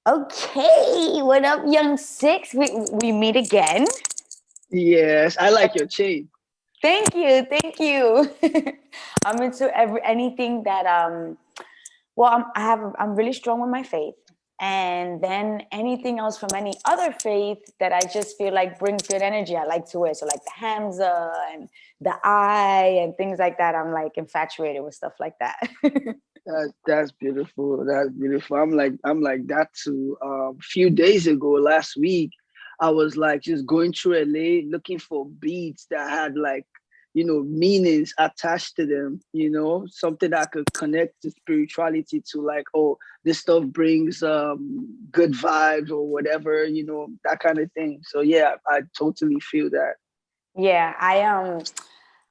Okay, what up, Yung6ix? We meet again. Yes, I like your chain. Thank you, thank you. I'm into anything that well, I'm really strong with my faith, and then anything else from any other faith that I just feel like brings good energy. I like to wear, so like the Hamza and the eye and things like that. I'm like infatuated with stuff like that. That's beautiful. That's beautiful. I'm like that too. Few days ago, last week, I was like just going through LA looking for beats that had like meanings attached to them. Something that I could connect to spirituality to, like, oh, this stuff brings good vibes or whatever. That kind of thing. So yeah, I totally feel that. Yeah,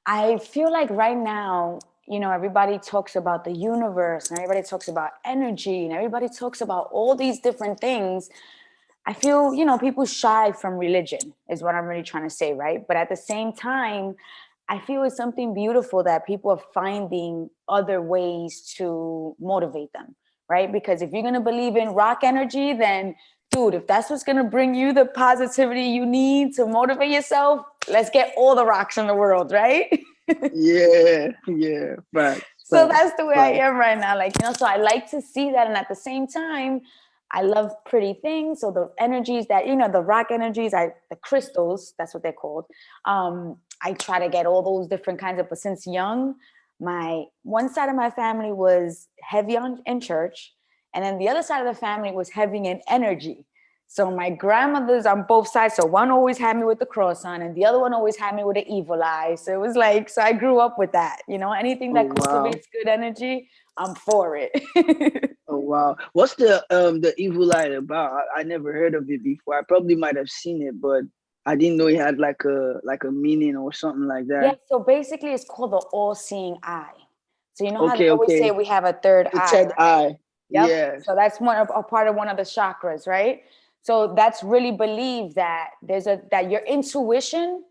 I feel like right now, everybody talks about the universe and everybody talks about energy and everybody talks about all these different things. I feel, people shy from religion, is what I'm really trying to say, right? But at the same time, I feel it's something beautiful that people are finding other ways to motivate them, right? Because if you're going to believe in rock energy, then dude, if that's what's going to bring you the positivity you need to motivate yourself, let's get all the rocks in the world, right? Yeah, yeah, facts, So facts, that's the way I facts. am right now. Like, so I like to see that. And at the same time, I love pretty things. So the energies that, the rock energies, the crystals, that's what they're called. I try to get all those different kinds of, but since young, my one side of my family was heavy on in church. And then the other side of the family was heavy in energy. So my grandmothers on both sides. So one always had me with the cross on, and the other one always had me with the evil eye. So it was like, so I grew up with that. Anything Oh that wow. cultivates good energy, I'm for it. Oh wow. What's the evil eye about? I never heard of it before. I probably might have seen it, but I didn't know it had like a meaning or something like Yeah. that. So basically, it's called the all-seeing eye. So you know how they Okay, always say okay. we have a third The eye, third right? eye. Yep. Yes. So that's a part of one of the chakras, right? So that's really believed that that your intuition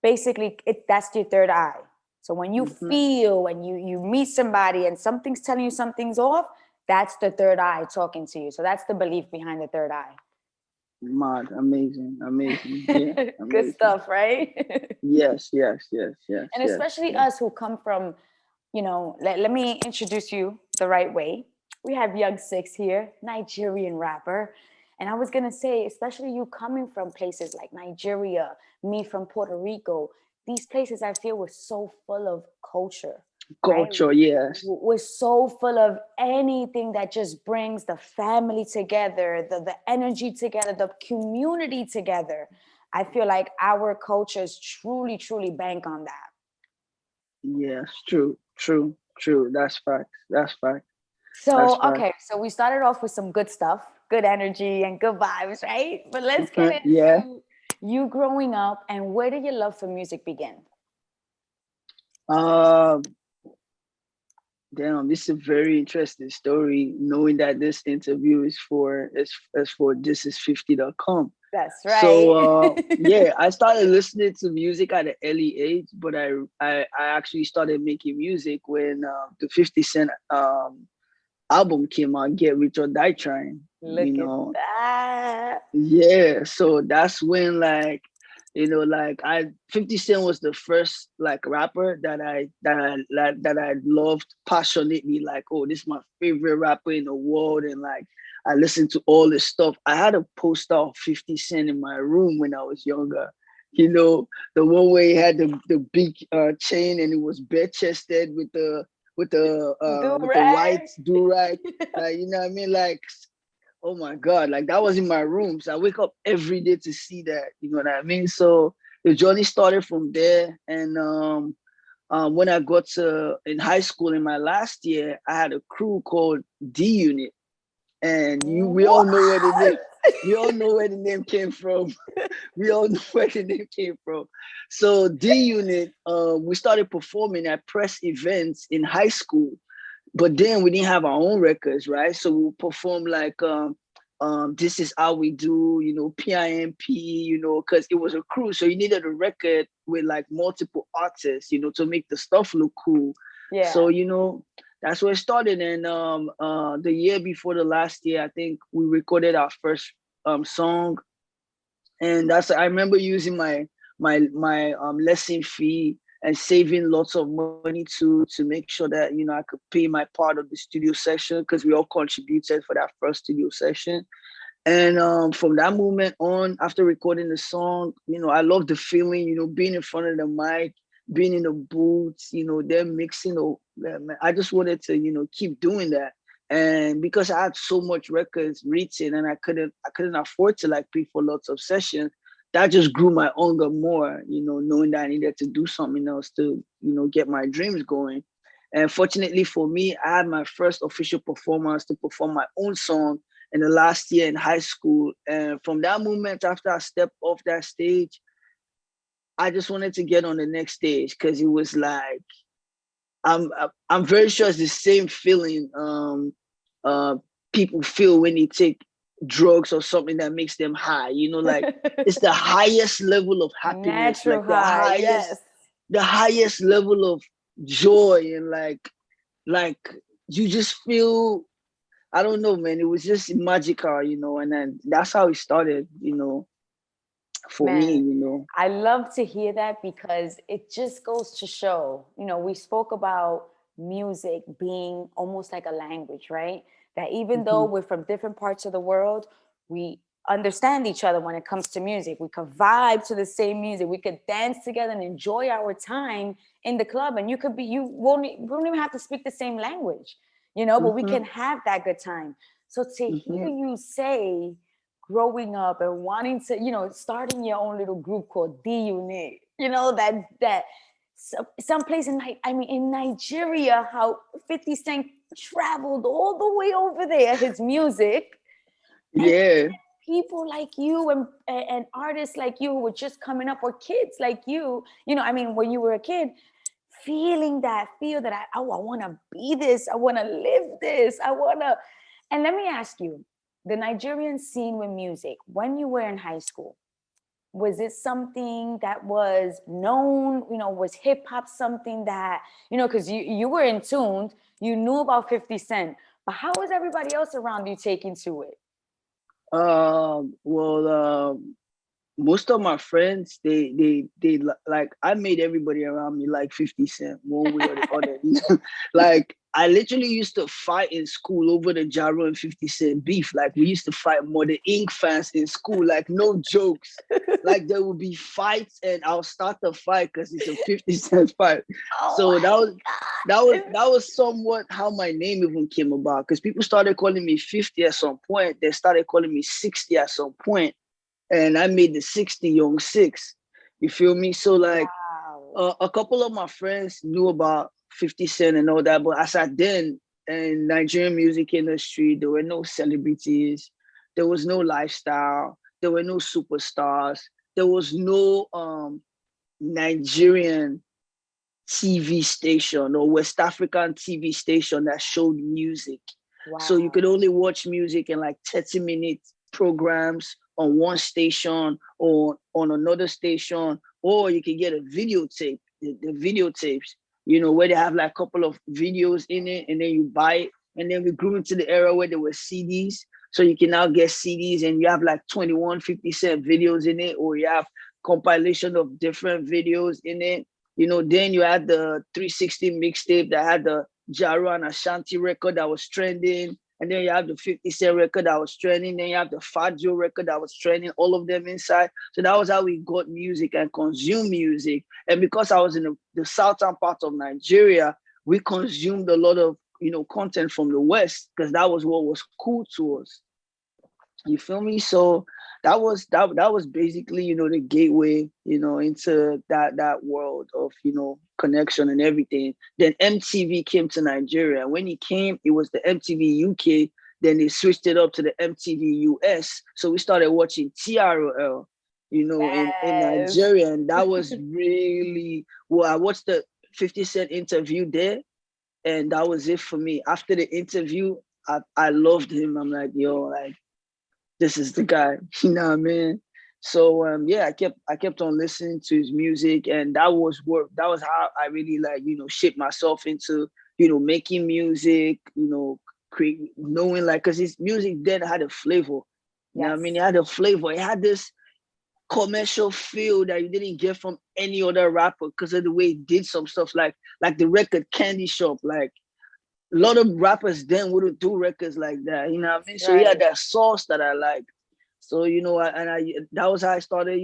basically that's your third eye. So when you Hmm. feel when you meet somebody and something's telling you something's off, that's the third eye talking to you. So that's the belief behind the third eye. Mad. Amazing. Amazing. Yeah. Good Amazing. stuff, right? Yes, yes, yes, yes, And yes, especially yes. us who come from, let me introduce you the right way. We have Yung6ix here, Nigerian rapper. And I was going to say, especially you coming from places like Nigeria, me from Puerto Rico, these places I feel were so full of culture, right? Culture, yes. We're so full of anything that just brings the family together, the energy together, the community together. I feel like our cultures truly, truly bank on that. Yes, true, true, true. That's fact. That's fact. That's So, fact. okay, so we started off with some good stuff, good energy and good vibes, right? But let's get Yeah. into you growing up and where did your love for music begin? Um, Damn, this is a very interesting story, knowing that this interview is for this is 50.com. That's So right. yeah, I started listening to music at an early age, but I actually started making music when the 50 Cent album came out, Get Rich or Die Trying, you Look at know. that. Yeah, so that's when like I 50 Cent was the first like rapper that I loved passionately, like, oh, this is my favorite rapper in the world, and like I listened to all this stuff. I had a poster of 50 Cent in my room when I was younger. The one where he had the big chain and it was bare chested with the white Do do rag. You know what I mean? Like, oh my God, like that was in my room. So I wake up every day to see that, you know what I mean? So the journey started from there. And when I got to in high school in my last year, I had a crew called D Unit. And we all What? know where the name we all know where the name came from. We all know where the name came from. So D Unit, we started performing at press events in high school, but then we didn't have our own records, right? So we would perform like This Is How We Do, PIMP, because it was a crew. So you needed a record with like multiple artists, to make the stuff look cool. Yeah. So, that's where it started. And the year before the last year, I think we recorded our first song, and that's I remember using my lesson fee and saving lots of money to make sure that I could pay my part of the studio session, because we all contributed for that first studio session. And from that moment on, after recording the song, I love the feeling, being in front of the mic, being in the booths, them mixing. I just wanted to, keep doing that. And because I had so much records written, and I couldn't afford to like pay for lots of sessions, that just grew my hunger more, knowing that I needed to do something else to, get my dreams going. And fortunately for me, I had my first official performance to perform my own song in the last year in high school. And from that moment, after I stepped off that stage, I just wanted to get on the next stage, because it was like I'm very sure it's the same feeling uh people feel when they take drugs or something that makes them high. Like it's the highest level of happiness, Natural like high, yes. the highest level of joy, and like you just feel, I don't know, man. It was just magical, and then that's how it started, for me, Man, I love to hear that, because it just goes to show, we spoke about music being almost like a language, right? That even though Mhm, we're from different parts of the world, we understand each other when it comes to music. We could vibe to the same music. We could dance together and enjoy our time in the club. And we don't even have to speak the same language, but we mhm, can have that good time. So to hear mhm. you say, growing up and wanting to, starting your own little group called D Unit, that someplace in Nigeria, how 50 Cent traveled all the way over there, his music, and Yeah, people like you and artists like you who were just coming up, or kids like when you were a kid, feel that I want to be this, I want to live this, I want to. And let me ask you, the Nigerian scene with music, when you were in high school, was it something that was known? Was hip hop something that, because you were in tune, you knew about 50 Cent, but how was everybody else around you taking to it? well, most of my friends, like, I made everybody around me like 50 Cent one way or the other. Like I literally used to fight in school over the Jaro and 50 Cent beef. Like we used to fight more the Ink fans in school, like no jokes. Like there would be fights, and I'll start the fight because it's a 50 Cent fight. Oh So that my was that was God. that was somewhat how my name even came about, because people started calling me 50 at some point. They started calling me 60 at some point, and I made the 60 Yung6ix. You feel me? So like Wow. a couple of my friends knew about 50 Cent and all that, but as I then, in Nigerian music industry, there were no celebrities, there was no lifestyle, there were no superstars, there was no Nigerian TV station or West African TV station that showed music. So you Wow. could only watch music in like 30-minute programs on one station or on another station, or you can get a videotape, the videotapes, where they have like a couple of videos in it, and then you buy it. And then we grew into the era where there were CDs. So you can now get CDs and you have like 21 50 Cent videos in it, or you have compilation of different videos in it. Then you had the 360 mixtape that had the Jaro and Ashanti record that was trending. And then you have the 50 Cent record that was trending. Then you have the Fat Joe record that was trending, all of them inside. So that was how we got music and consumed music. And because I was in the southern part of Nigeria, we consumed a lot of, content from the West, because that was what was cool to us. You feel me? So that was basically, the gateway, into that world of, connection and everything. Then MTV came to Nigeria. When it came, it was the MTV UK. Then they switched it up to the MTV US. So we started watching TRL, in Yes. Nigeria. And that was really, well, I watched the 50 Cent interview there, and that was it for me. After the interview, I loved him. I'm like, yo, like, this is the guy. You know what I mean? So yeah, I kept on listening to his music, and that was how I really, like, shaped myself into, making music, knowing like, because his music then had a flavor. You know what I mean? It Yes. had a flavor. It had this commercial feel that you didn't get from any other rapper because of the way he did some stuff like the record Candy Shop. Like a lot of rappers then wouldn't do records like that. You know what I mean? So he had Right. that sauce that I like. So that was how I started.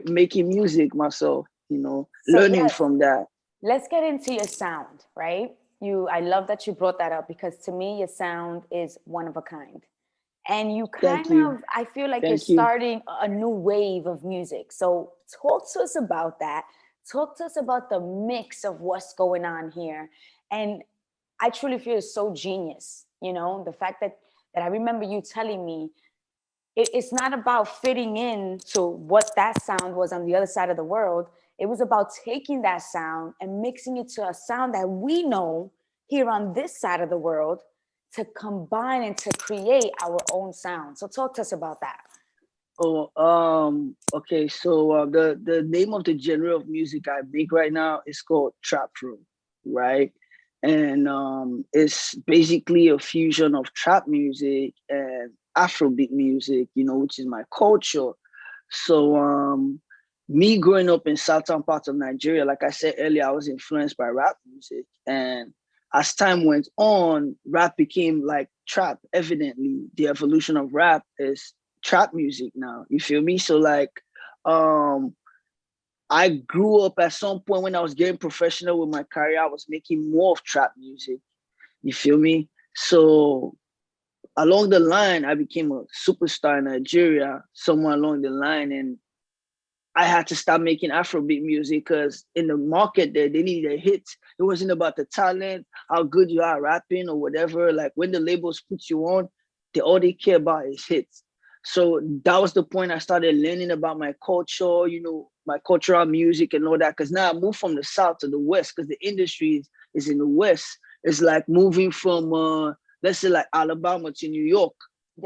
Making music myself. So Learning yes, from that. let's get into your sound, right? I love that you brought that up because to me, your sound is one of a kind. And you Thank kind you. of, I feel like you're Thank you. starting a new wave of music. So talk to us about that. Talk to us about the mix of what's going on here. And I truly feel it's so genius, the fact that I remember you telling me it's not about fitting in to what that sound was on the other side of the world. It was about taking that sound and mixing it to a sound that we know here on this side of the world to combine and to create our own sound. So talk to us about that. Oh, okay. So the name of the genre of music I make right now is called trap room, right? And it's basically a fusion of trap music and Afrobeat music, which is my culture. So me growing up in southern parts of Nigeria, like I said earlier, I was influenced by rap music, and as time went on, rap became like trap. Evidently, the evolution of rap is trap music now. You feel me? So like, um, I grew up at some point when I was getting professional with my career. I was making more of trap music. You feel me? So along the line, I became a superstar in Nigeria. Somewhere along the line, and I had to stop making Afrobeat music because in the market there, they needed a hit. It wasn't about the talent, how good you are rapping or whatever. Like when the labels put you on, all they care about is hits. So that was the point I started learning about my culture, my cultural music and all that. Because now I moved from the South to the West because the industry is in the West. It's like moving from, let's say, like Alabama to New York,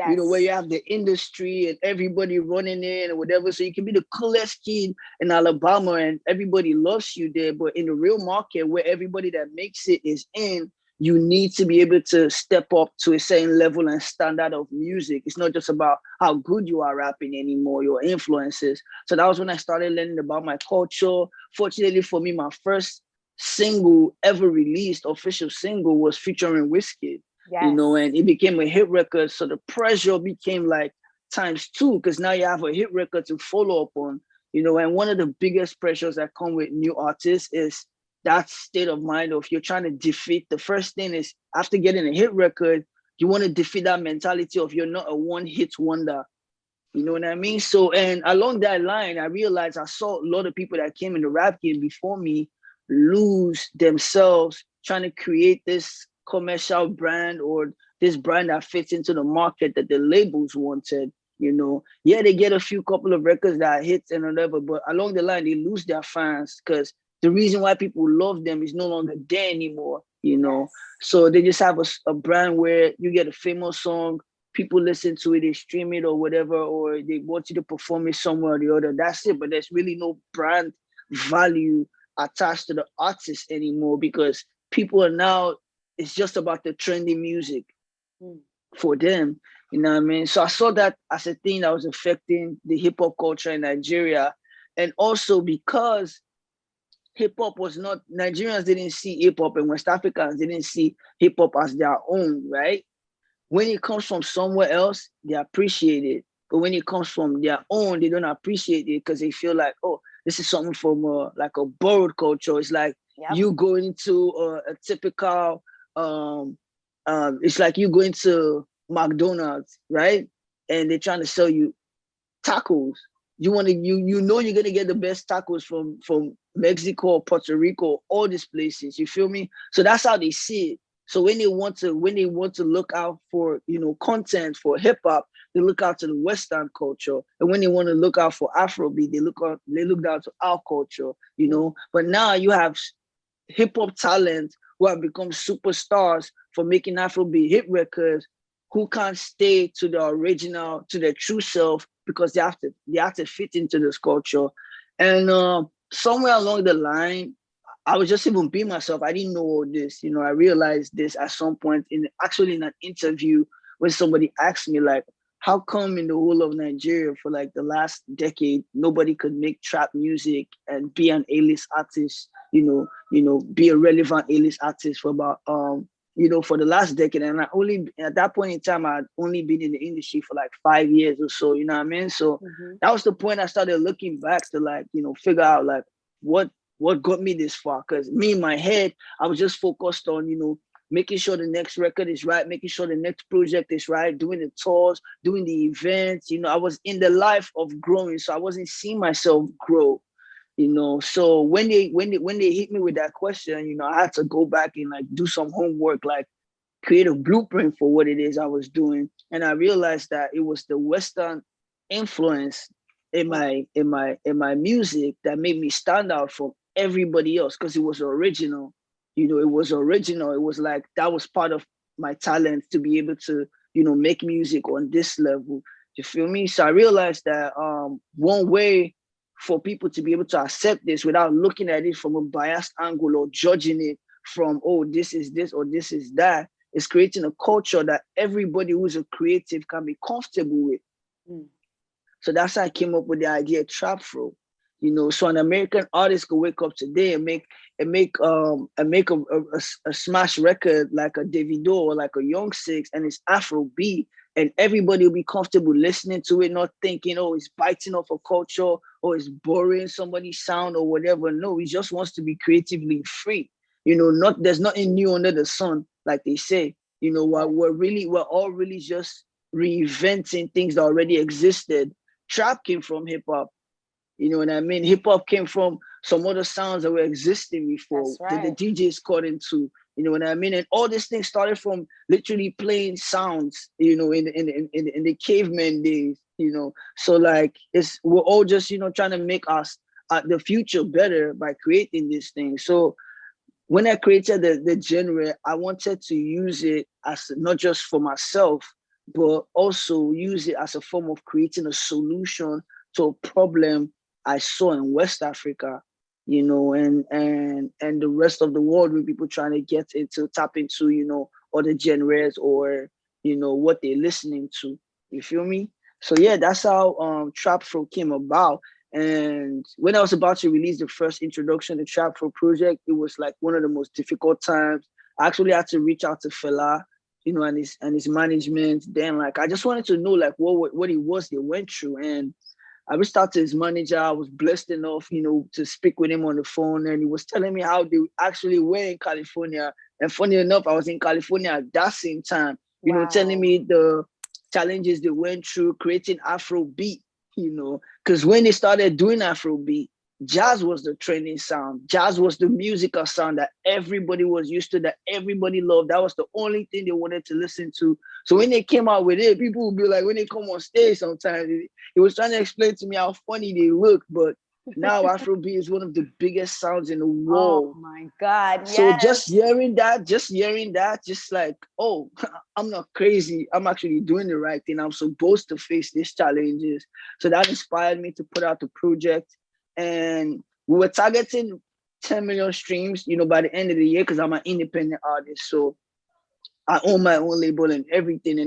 where Yes. you have the industry and everybody running in or whatever. So you can be the coolest kid in Alabama and everybody loves you there. But in the real market where everybody that makes it is in, you need to be able to step up to a certain level and standard of music. It's not just about how good you are rapping anymore, your influences. So that was when I started learning about my culture. Fortunately for me, my first single ever released, official single, was featuring Whiskey, Yes. and it became a hit record. So the pressure became like times two because now you have a hit record to follow up on, and one of the biggest pressures that come with new artists is that state of mind of you're trying to defeat. The first thing is after getting a hit record, you want to defeat that mentality of you're not a one hit wonder. You know what I mean? So, and along that line, I realized I saw a lot of people that came in the rap game before me lose themselves trying to create this commercial brand or this brand that fits into the market that the labels wanted. Yeah, they get a few couple of records that are hits and whatever, but along the line, they lose their fans because the reason why people love them is no longer there anymore. Yes. So they just have a brand where you get a famous song, people listen to it, they stream it or whatever, or they want you to perform it somewhere or the other. That's it. But there's really no brand value attached to the artist anymore because people are now, it's just about the trendy music Mm. for them. You know what I mean? So I saw that as a thing that was affecting the hip hop culture in Nigeria. And also because hip hop was not, Nigerians didn't see hip hop and West Africans didn't see hip hop as their own, right? When it comes from somewhere else, they appreciate it. But when it comes from their own, they don't appreciate it because they feel like, oh, this is something from like a borrowed culture. It's like Yep. you going into a typical, it's like you going to McDonald's, right? And they're trying to sell you tacos. You know you're gonna get the best tacos from Mexico, Puerto Rico, all these places. You feel me? So that's how they see it. So when they want to look out for content for hip hop, they look out to the Western culture, and when they want to look out for Afrobeat, they look down to our culture. But now you have hip hop talent who have become superstars for making Afrobeat hit records who can't stay to the original, to their true self because they have to fit into this culture. And somewhere along the line, I was just even being myself. I didn't know all this. I realized this at some point in an interview when somebody asked me like, how come in the whole of Nigeria for like the last decade nobody could make trap music and be an A-list artist, be a relevant A-list artist for about for the last decade. And I only at that point in time I'd only been in the industry for like 5 years or so, you know what I mean? So that was the point I started looking back to like, figure out like what got me this far. Cause me in my head, I was just focused on, making sure the next record is right, making sure the next project is right, doing the tours, doing the events. I was in the life of growing, so I wasn't seeing myself grow. So when they hit me with that question, I had to go back and like do some homework, like create a blueprint for what it is I was doing. And I realized that it was the Western influence in my music that made me stand out from everybody else because it was original. It was original. It was like that was part of my talent to be able to, make music on this level. You feel me? So I realized that one way for people to be able to accept this without looking at it from a biased angle or judging it from, oh, this is this or this is that, is creating a culture that everybody who's a creative can be comfortable with. So that's how I came up with the idea of trap fro. So an American artist could wake up today and make a smash record like a Davido or like a Yung6ix, and it's Afro beat, and everybody will be comfortable listening to it, not thinking, oh, it's biting off a culture or it's borrowing somebody's sound or whatever. No, he just wants to be creatively free. There's nothing new under the sun, like they say. We're all really just reinventing things that already existed. Trap came from hip hop. You know what I mean? Hip hop came from some other sounds that were existing before that the DJs caught into. You know what I mean? And all these things started from literally playing sounds. In the caveman days. So like we're all just trying to make us the future better by creating these things. So when I created the genre, I wanted to use it as not just for myself, but also use it as a form of creating a solution to a problem I saw in West Africa, and the rest of the world with people trying to tap into, other genres or, what they're listening to. You feel me? So yeah, that's how Trap Fro came about. And when I was about to release the first introduction to Trap Fro project, it was like one of the most difficult times. I actually had to reach out to Fela, and his management. Then like I just wanted to know like what it was they went through. And I reached out to his manager. I was blessed enough, to speak with him on the phone, and he was telling me how they actually were in California. And funny enough, I was in California at that same time, telling me the challenges they went through creating Afro beat, because when they started doing Afro beat, jazz was the trending sound. Jazz was the musical sound that everybody was used to, that everybody loved. That was the only thing they wanted to listen to. So when they came out with it, people would be like, when they come on stage sometimes, he was trying to explain to me how funny they look, but now Afrobeat is one of the biggest sounds in the world. Oh my God, yes. So just hearing that, just like, oh, I'm not crazy. I'm actually doing the right thing. I'm supposed to face these challenges. So that inspired me to put out the project. And we were targeting 10 million streams, by the end of the year, because I'm an independent artist. So I own my own label and everything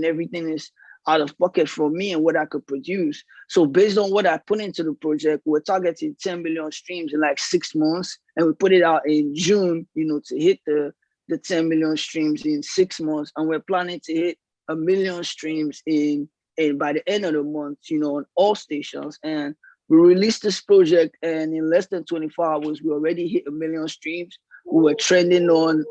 is out of pocket for me and what I could produce. So based on what I put into the project, we're targeting 10 million streams in like 6 months. And we put it out in June, to hit the 10 million streams in 6 months. And we're planning to hit 1 million streams in by the end of the month, on all stations. And we released this project, and in less than 24 hours, we already hit 1 million streams. We were trending on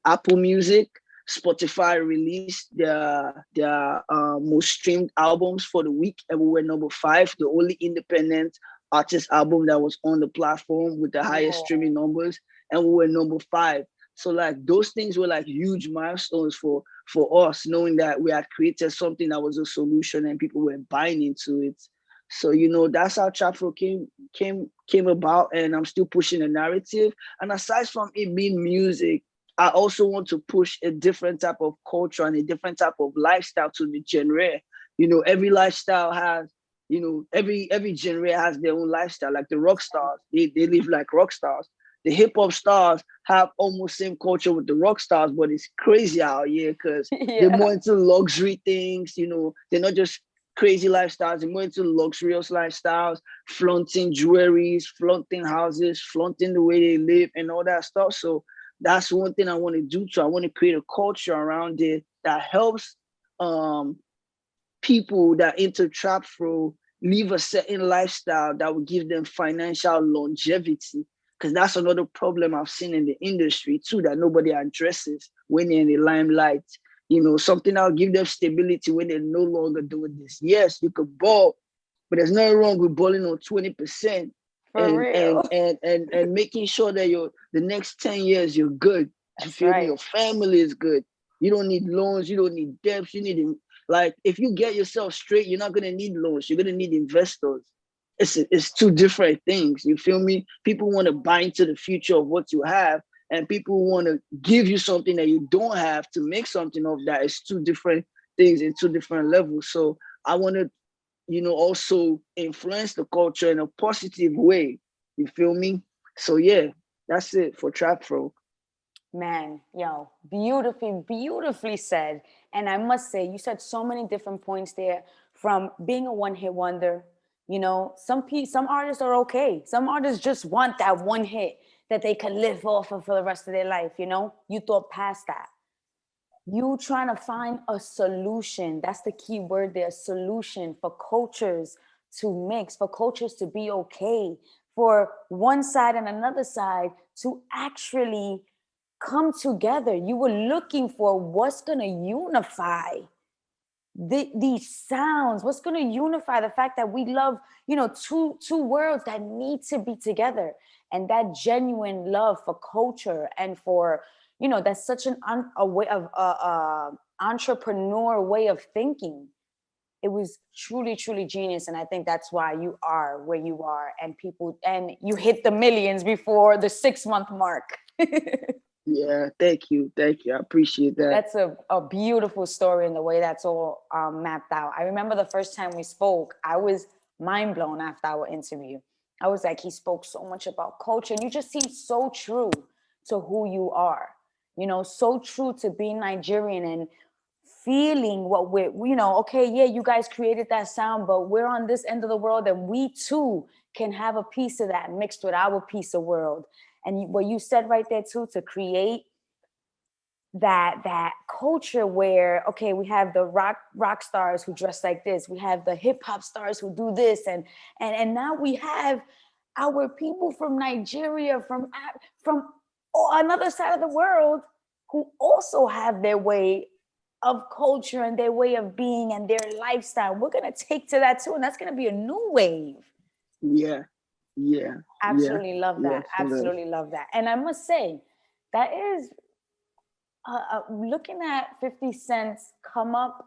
Apple Music. Spotify released their most streamed albums for the week, and we were number 5, the only independent artist album that was on the platform with the highest streaming numbers, and we were number 5. So like those things were like huge milestones for us, knowing that we had created something that was a solution and people were buying into it. So that's how Trap Fro came about, and I'm still pushing the narrative. And aside from it being music, I also want to push a different type of culture and a different type of lifestyle to the genre. Every lifestyle has every genre has their own lifestyle. Like the rock stars, they live like rock stars. The hip hop stars have almost same culture with the rock stars, but it's crazy out here because they're Yeah. more into luxury things. They're not just crazy lifestyles. They're more into luxurious lifestyles, flaunting jewelries, flaunting houses, flaunting the way they live and all that stuff. So that's one thing I want to do too. I want to create a culture around it that helps um people that enter trap through live a certain lifestyle that will give them financial longevity. Because that's another problem I've seen in the industry too that nobody addresses when they're in the limelight. Something that'll give them stability when they're no longer doing this. Yes, you could ball, but there's nothing wrong with balling on 20% For and real. and and and making sure that the next 10 years you're good. You That's feel me? right. Your family is good. You don't need loans, you don't need debts, you need like if you get yourself straight, you're not gonna need loans, you're gonna need investors. It's two different things. You feel me? People want to buy into the future of what you have, and people want to give you something that you don't have to make something of that. It's two different things in two different levels. So I want to, also influence the culture in a positive way. You feel me? So yeah, that's it for Trap Folk. Man, yo, beautifully, beautifully said. And I must say, you said so many different points there from being a one-hit wonder. Some artists are okay. Some artists just want that one hit that they can live off of for the rest of their life. You thought past that. You trying to find a solution. That's the key word there, solution for cultures to mix, for cultures to be okay, for one side and another side to actually come together. You were looking for what's going to unify these sounds, what's going to unify the fact that we love, two worlds that need to be together. And that genuine love for culture and for, that's such a way of entrepreneur way of thinking. It was truly, truly genius. And I think that's why you are where you are, and you hit the millions before the 6 month mark. Yeah, thank you. I appreciate that. That's a beautiful story in the way that's all mapped out. I remember the first time we spoke, I was mind blown after our interview. I was like, he spoke so much about culture, and you just seem so true to who you are, so true to being Nigerian and feeling what okay, yeah, you guys created that sound, but we're on this end of the world and we too can have a piece of that mixed with our piece of world. And what you said right there too, to create that culture where, okay, we have the rock stars who dress like this, we have the hip hop stars who do this, and now we have our people from Nigeria, from another side of the world, who also have their way of culture and their way of being and their lifestyle. We're going to take to that too, and that's going to be a new wave. Yeah, yeah, yeah, Absolutely love that. yes, it is. Absolutely love that. And I must say, that is looking at 50 Cent's come up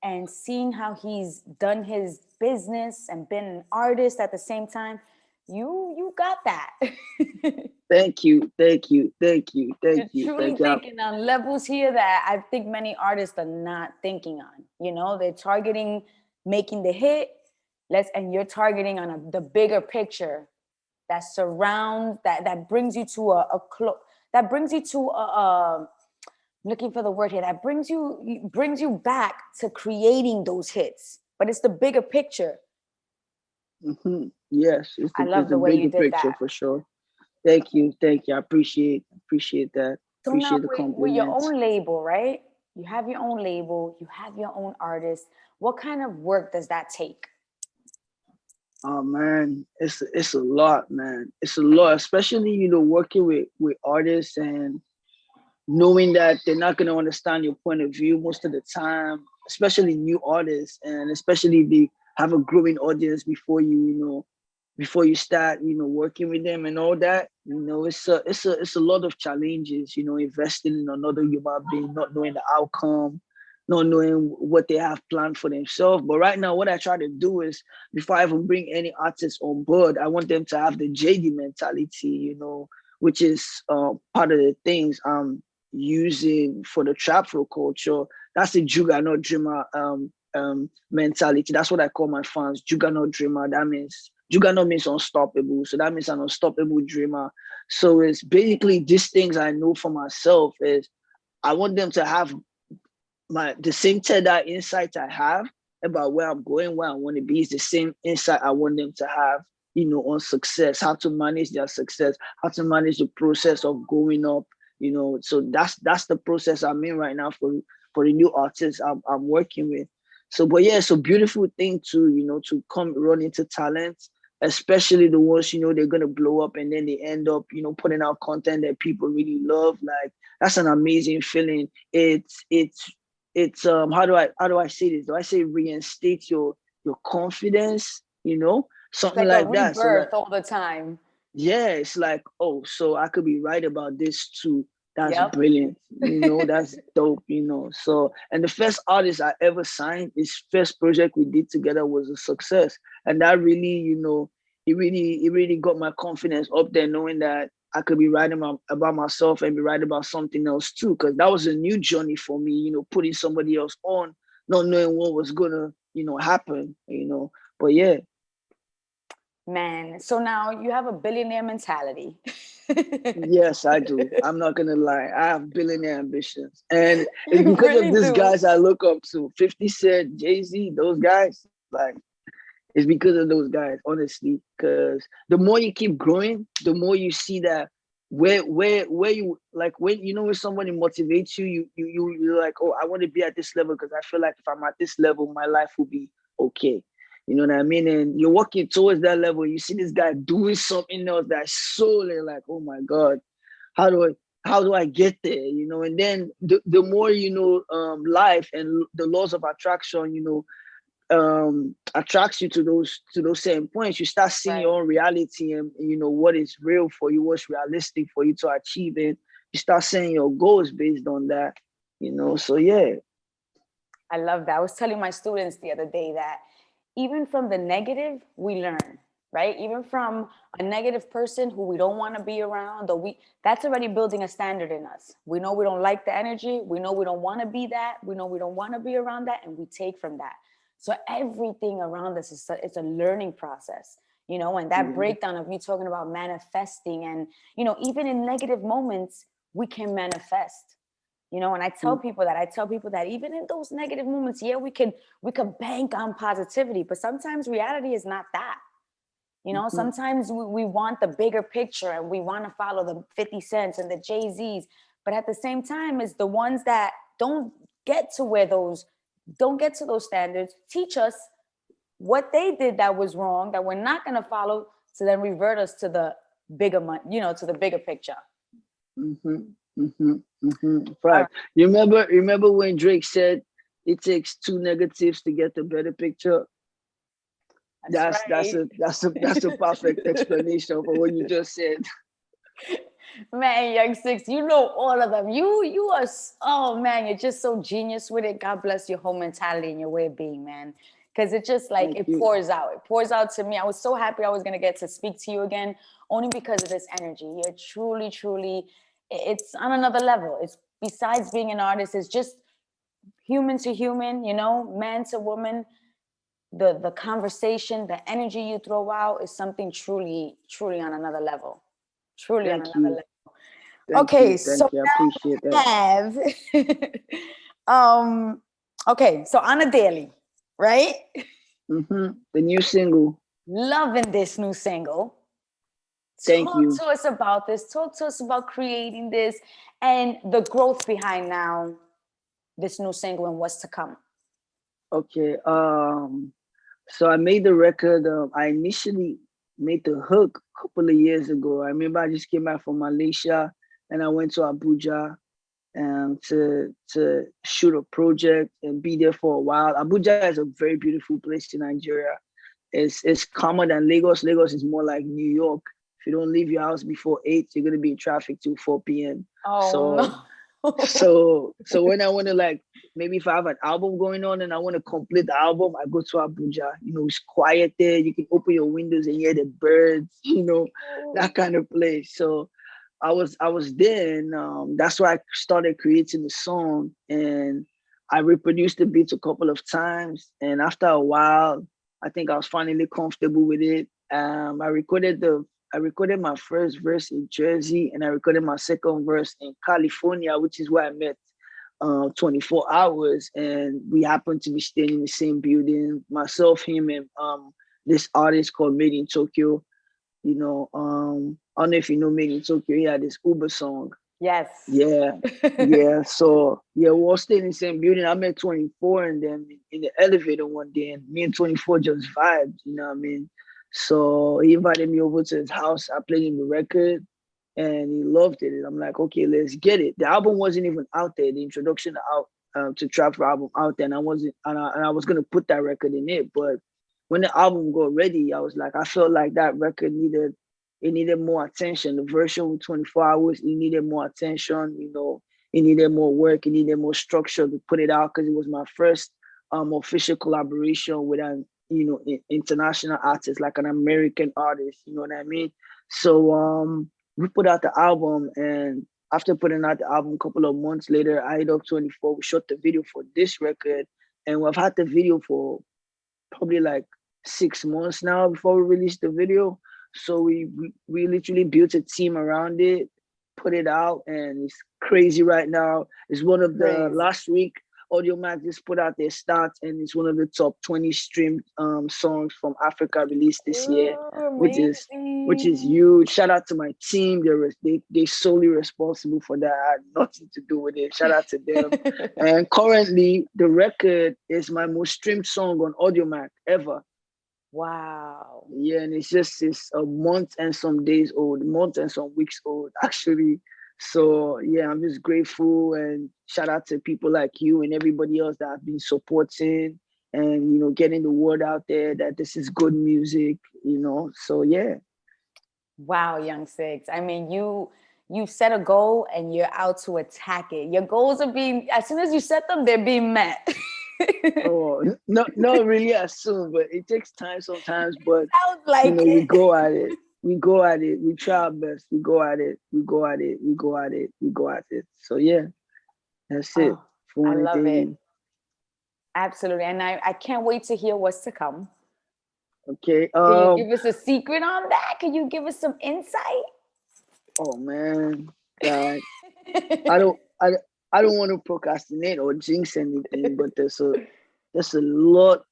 and seeing how he's done his business and been an artist at the same time, you got that. Thank you, thank you, thank you, You're thank you, truly thank you. thinking on levels here that I think many artists are not thinking on. They're targeting making the hit. And you're targeting on the bigger picture that surrounds that brings you to that brings you to looking for the word here, that brings you back to creating those hits, but it's the bigger picture. Yes, I it's love a the way you bigger did picture that. for sure. Thank you. I appreciate that. So now Appreciate the with your compliments. own label, right? You have your own label, you have your own artist. What kind of work does that take? Oh man, it's a lot, man. It's a lot, especially working with artists and knowing that they're not going to understand your point of view most of the time, especially new artists, and especially if they have a growing audience before you start, working with them and all that. It's a lot of challenges, investing in another human being, not knowing the outcome, not knowing what they have planned for themselves. But right now, what I try to do is before I even bring any artists on board, I want them to have the JD mentality, which is part of the things I'm using for the trap flow culture. That's the Juggernaut Dreamer mentality. That's what I call my fans, Juggernaut dreamer. That means Juggernaut means unstoppable. So that means an unstoppable dreamer. So it's basically these things I know for myself is I want them to have the same TED insight I have about where I'm going, where I want to be is the same insight I want them to have, on success, how to manage their success, how to manage the process of going up, So that's the process I'm in right now for the new artists I'm working with. So, but yeah, it's a beautiful thing to come run into talent, especially the ones they're gonna blow up and then they end up putting out content that people really love. Like that's an amazing feeling. It's how do I say this? Do I say reinstate your confidence? It's Something like a like that. So like rebirth all the time. yeah, it's like, oh, so I could be right about this too. That's Yep. brilliant. That's dope. So, and the first artist I ever signed, his first project we did together was a success. And that really, it really got my confidence up there, knowing that I could be writing about myself and be writing about something else too. Cause that was a new journey for me, putting somebody else on, not knowing what was gonna, happen. But yeah. Man, so now you have a billionaire mentality. Yes, I do. I'm not gonna lie. I have billionaire ambitions, and it's You because of really these do. guys I look up to. 50 Cent, Jay-Z, those guys. Like, it's because of those guys, honestly. Because the more you keep growing, the more you see that where you like when somebody motivates you, you're like, oh, I want to be at this level because I feel like if I'm at this level, my life will be okay. You know what I mean? And you're working towards that level. You see this guy doing something else that's so like, oh my God, how do I get there? And then the more life and the laws of attraction, attracts you to those same points. You start seeing Right. your own reality and what is real for you, what's realistic for you to achieve, and you start setting your goals based on that. So yeah. I love that. I was telling my students the other day that even from the negative, we learn, right? Even from a negative person who we don't want to be around, or that's already building a standard in us. We know we don't like the energy. We know we don't want to be that. We know we don't want to be around that, and we take from that. So everything around us it's a learning process, and that Yeah. breakdown of you talking about manifesting and, even in negative moments, we can manifest. And I tell people that even in those negative moments, yeah, we could bank on positivity, but sometimes reality is not that. Mm-hmm. Sometimes we want the bigger picture and we want to follow the 50 cents and the Jay-Z's, but at the same time, it's the ones that get to where those don't get to those standards teach us what they did that was wrong, that we're not going to follow, to then revert us to the bigger to the bigger picture. Mm-hmm. Mm-hmm. Mm-hmm. All Right. right. You remember when Drake said it takes two negatives to get the better picture? That's That's right. a perfect explanation for what you just said. Man, Yung6ix, you know all of them. You are oh man, you're just so genius with it. God bless your whole mentality and your way of being, man. Because it just like Thank it you. pours out. It pours out to me. I was so happy I was gonna get to speak to you again, only because of this energy. You're truly, truly, it's on another level. It's besides being an artist, it's just human to human, man to woman. The conversation, the energy you throw out is something truly, truly on another level. Truly on Thank another you. level. Thank Okay, you. so Thank you. I appreciate now that. I have um okay, so on a daily, right? The new single. Loving this new single. Thank Talk you. to us about this. Talk to us about creating this and the growth behind now this new single and what's to come. Okay. So I made the record. I initially made the hook a couple of years ago. I remember I just came back from Malaysia and I went to Abuja to shoot a project and be there for a while. Abuja is a very beautiful place in Nigeria. It's calmer than Lagos. Lagos is more like New York. If you don't leave your house before 8, you're gonna be in traffic till 4 p.m. Oh So no. so when I want to like maybe if I have an album going on and I want to complete the album, I go to Abuja. It's quiet there. You can open your windows and hear the birds. That kind of place. So I was there, and that's why I started creating the song. And I reproduced the beats a couple of times, and after a while, I think I was finally comfortable with it. I recorded my first verse in Jersey, and I recorded my second verse in California, which is where I met 24 hours, and we happened to be staying in the same building. Myself, him, and this artist called Made in Tokyo. I don't know if you know Made in Tokyo. He had this Uber song. Yes. Yeah, yeah. So yeah, we all stayed in the same building. I met 24 and then in the elevator one day, and me and 24 just vibed. You know what I mean? So he invited me over to his house. I played him the record, and he loved it. And I'm like, okay, let's get it. The album wasn't even out there. The introduction out to Trap album out there, and I wasn't, and I was gonna put that record in it, but when the album got ready, I was like, I felt like that record needed more attention. The version with 24 hours, it needed more attention. It needed more work. It needed more structure to put it out because it was my first official collaboration with an international artist, like an American artist. You know what I mean? So we put out the album, and after putting out the album, a couple of months later, I hit up 24. We shot the video for this record, and we've had the video for probably like 6 months now before we released the video. So we literally built a team around it, put it out, and it's crazy right now. It's one of the Crazy. last week Audio Mac just put out their stats, and it's one of the top 20 streamed songs from Africa released this year, Ooh, which is amazing. huge. Shout out to my team. They solely responsible for that. I had nothing to do with it. Shout out to them. And currently, the record is my most streamed song on Audiomack ever. Wow. Yeah, and it's a month and some days old, a month and some weeks old, actually. So yeah, I'm just grateful and shout out to people like you and everybody else that have been supporting and getting the word out there that this is good music. So yeah. Wow, Yung6ix. I mean, you set a goal and you're out to attack it. Your goals are being, as soon as you set them, they're being met. Oh, no, not really as soon, but it takes time sometimes. But Sounds like we it. go at it. We go at it. We try our best. We go at it. We go at it. We go at it. We go at it. So yeah, that's it. Oh, I Phone love it. daily. Absolutely. And I can't wait to hear what's to come. Okay. Can you give us a secret on that? Can you give us some insight? Oh man, God, I don't. I don't want to procrastinate or jinx anything, but there's a lot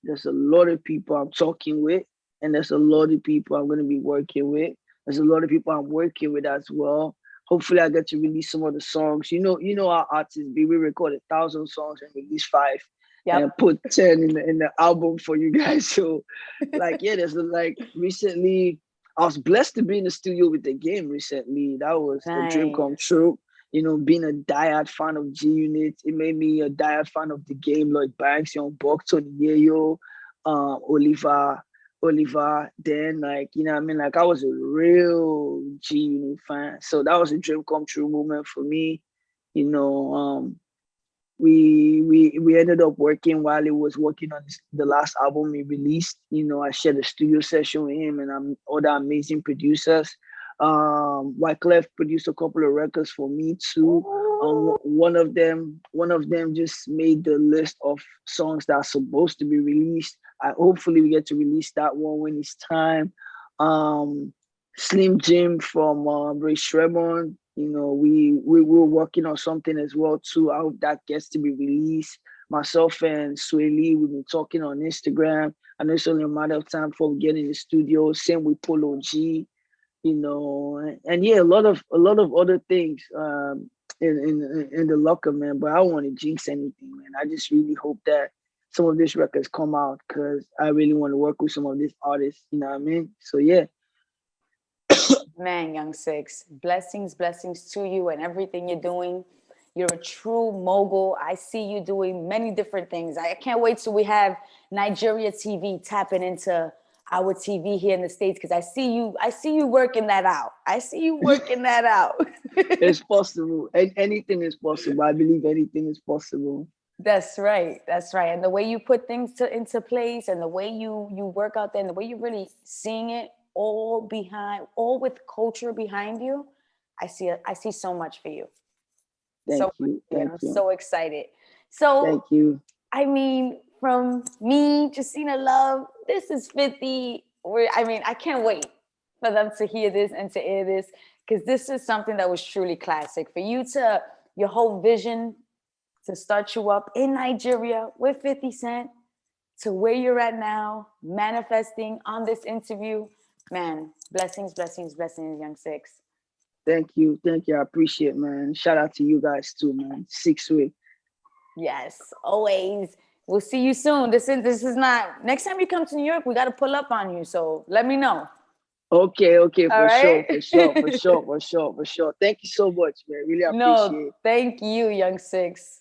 of people I'm talking with, and there's a lot of people I'm gonna be working with. There's a lot of people I'm working with as well. Hopefully, I get to release some of the songs. You know our artists be. We record 1,000 songs and release five, and Yep. put 10 in the album for you guys. So, like, yeah, there's like recently. I was blessed to be in the studio with the game recently. That was a dream come Nice. true. Being a diehard fan of G Unit, it made me a diehard fan of the game. Lloyd Banks, Young Buck, Tony Yayo, Oliver. Then, like, what I mean, like, I was a real G Unit fan. So that was a dream come true moment for me. You know, we ended up working while he was working on the last album he released. I shared a studio session with him and other amazing producers. Wyclef produced a couple of records for me too. Ooh. One of them just made the list of songs that are supposed to be released. Hopefully we get to release that one when it's time. Um, Slim Jim from Ray Shremon. We were working on something as well too. I hope that gets to be released. Myself and Sway Lee, we've been talking on Instagram. I know it's only a matter of time before we get in the studio. Same with Polo G, and yeah, a lot of other things in the locker, man. But I don't want to jinx anything, man. I just really hope that some of these records come out because I really want to work with some of these artists. You know what I mean? So yeah. Man, Yung6ix, blessings, blessings to you and everything you're doing. You're a true mogul. I see you doing many different things. I can't wait till we have Nigeria TV tapping into our TV here in the States because I see you working that out. I see you working that out. It's possible. Anything is possible. I believe anything is possible. That's right. That's right. And the way you put things into place and the way you work out there and the way you're really seeing it all with culture behind you, I see so much for you. So Thank much you. for you. Thank And I'm you. so excited. So, Thank you. I mean, from me, Jacina Love, this is 50. I mean, I can't wait for them to hear this and to hear this, because this is something that was truly classic. For you to, your whole vision to start you up in Nigeria with 50 Cent to where you're at now, manifesting on this interview, man, blessings, blessings, blessings, Yung6ix. Thank you. Thank you. I appreciate, man. Shout out to you guys too, man. 6 week. Yes, always. We'll see you soon. This is not next time you come to New York, we gotta pull up on you. So let me know. Okay, okay, All for sure, right. for sure, for sure, for sure, for sure. Thank you so much, man. Really No, appreciate it. thank you, Yung6ix.